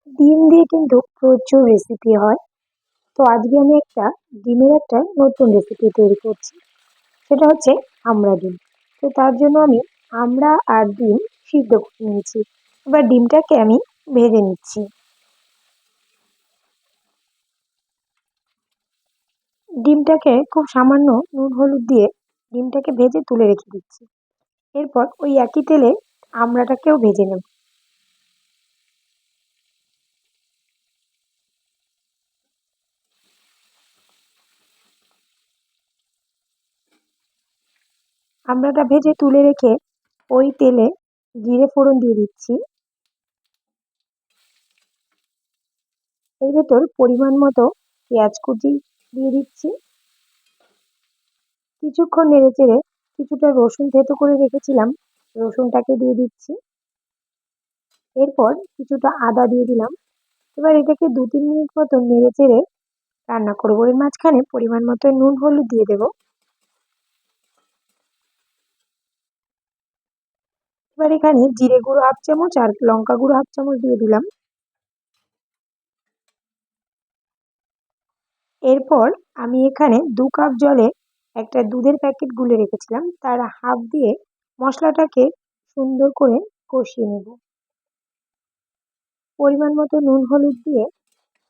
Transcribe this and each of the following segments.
ডিম দিয়ে কিন্তু প্রচুর রেসিপি হয়। তো আজকে আমি ডিমের একটা নতুন রেসিপি তৈরি করছি। সেটা হচ্ছে আমড়া ডিম। তো তার জন্য আমি আমড়া আর ডিম সিদ্ধ করে নিয়েছি। এবার ডিমটাকে আমি ভেজে নিচ্ছি। ডিমটাকে খুব সামান্য নুন হলুদ দিয়ে ডিমটাকে ভেজে তুলে রেখে দিচ্ছি। এরপর ওই একই তেলে আমড়াটাকেও ভেজে নেব। আমড়াটা ভেজে তুলে রেখে ওই তেলে জিরে ফোড়ন দিয়ে দিচ্ছি। এর ভেতর পরিমাণ মতো পেঁয়াজ কুচি দিয়ে দিচ্ছি। কিছুক্ষণ নেড়েচেড়ে কিছুটা রসুন থেতো করে রেখেছিলাম, রসুনটাকে দিয়ে দিচ্ছি। এরপর কিছুটা আদা দিয়ে দিলাম। এবার এটাকে 2-3 মিনিট মতো নেড়েচেড়ে রান্না করবো। এর মাঝখানে পরিমাণ মতো নুন হলুদ দিয়ে দেবো। এবার এখানে জিরে গুঁড়ো 1/2 চামচ আর লঙ্কা গুঁড়ো 1/2 চামচ দিয়ে দিলাম। এরপর আমি এখানে 2 কাপ জলে একটা দুধের প্যাকেট গুলে রেখেছিলাম, তার হাফ দিয়ে মশলাটাকে সুন্দর করে কষিয়ে নেব। পরিমাণ মতো নুন হলুদ দিয়ে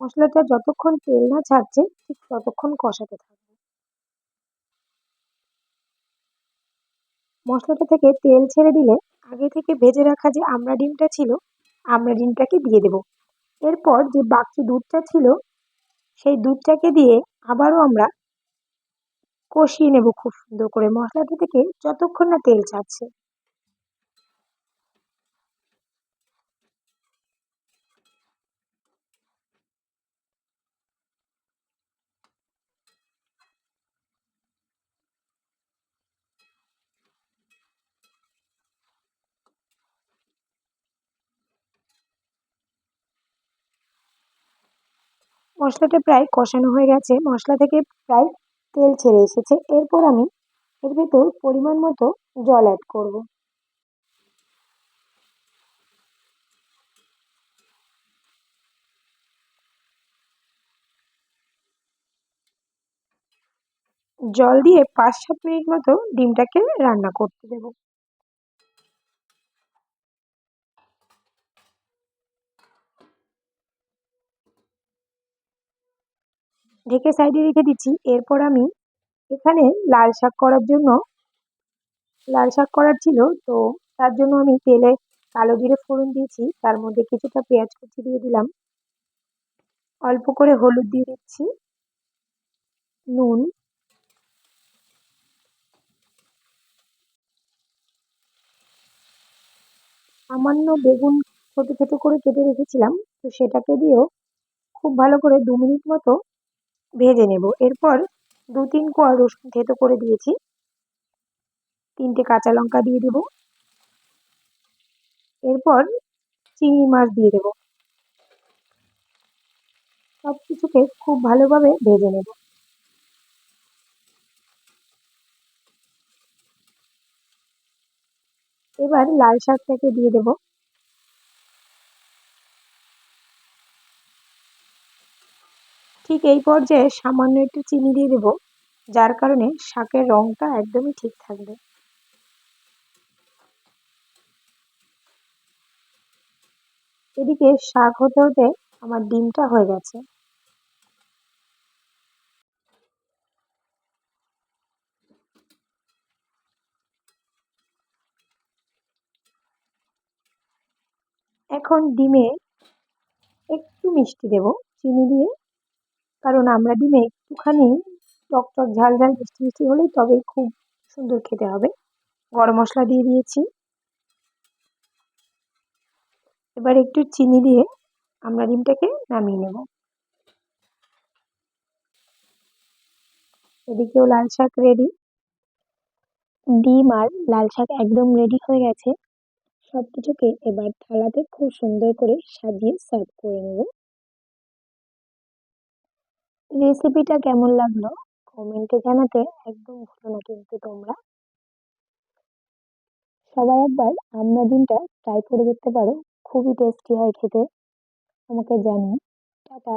মশলাটা যতক্ষণ তেল না ছাড়ছে ঠিক ততক্ষণ কষাতে থাকবে। মশলাটা থেকে তেল ছেড়ে দিলে আগে থেকে ভেজে রাখা যে আমড়া ডিমটা ছিল, আমড়া ডিমটাকে দিয়ে দেব। এরপর যে বাকি দুধটা ছিল সেই দুধটাকে দিয়ে আবারও আমরা কষিয়ে নেব খুব সুন্দর করে মশলাটা থেকে যতক্ষণ না তেল ছাড়ছে। মশলাটা প্রায় কষানো হয়ে গেছে, মশলা থেকে প্রায় তেল ছেড়ে এসেছে। এরপর আমি এর ভেতর পরিমাণ মতো জল অ্যাড করব। জল দিয়ে 5-7 মিনিট মতো ডিমটাকে রান্না করতে দেবো। ঢেকে সাইডে রেখে দিচ্ছি। এরপর আমি এখানে লাল শাক করার জন্য লাল শাক করার ছিল, তো তার জন্য আমি তেলে কালো জিরে ফোড়ন দিয়েছি, তার মধ্যে কিছুটা পেঁয়াজ কুচি দিয়ে দিলাম, অল্প করে হলুদ দিয়ে দিচ্ছি, নুন, সামান্য বেগুন ছোট ছোট করে কেটে রেখেছিলাম, তো সেটাকে দিয়েও খুব ভালো করে 2 মিনিট মতো ভেজে নেব। এরপর 2-3 কোয়া রসুন থেতো করে দিয়েছি, 3টে কাঁচা লঙ্কা দিয়ে দেবো। এরপর চিংড়ি মাছ দিয়ে দেবো। সবকিছুকে খুব ভালোভাবে ভেজে নেব। এবার লাল শাকটাকে দিয়ে দেবো। ঠিক এই পর্যায়ে সামান্য একটু চিনি দিয়ে দেবো, যার কারণে শাকের রংটা একদমই ঠিক থাকবে। এদিকে শাক হতে হতে আমার ডিমটা হয়ে গেছে। এখন ডিমে একটু মিষ্টি দেবো চিনি দিয়ে, কারণ আমরা ডিমে একটুখানি টক টক ঝাল ঝাল মিষ্টি মিষ্টি হলেই তবেই খুব সুন্দর খেতে হবে। গরম মশলা দিয়ে দিয়েছি। এবার একটু চিনি দিয়ে আমরা ডিমটাকে নামিয়ে নেব। এদিকেও লাল শাক রেডি। ডিম আর লাল শাক একদম রেডি হয়ে গেছে। সবকিছুকে এবার থালাতে খুব সুন্দর করে সাজিয়ে সার্ভ করে নেব। রেসিপিটা কেমন লাগলো কমেন্টে জানাতে একদম ভুলো না কিন্তু তোমরা। সবাই একবার আমড়া ডিমটা ট্রাই করে দেখতে পারো, খুবই টেস্টি হয় খেতে। তোমাকে জানিয়ে। টাটা।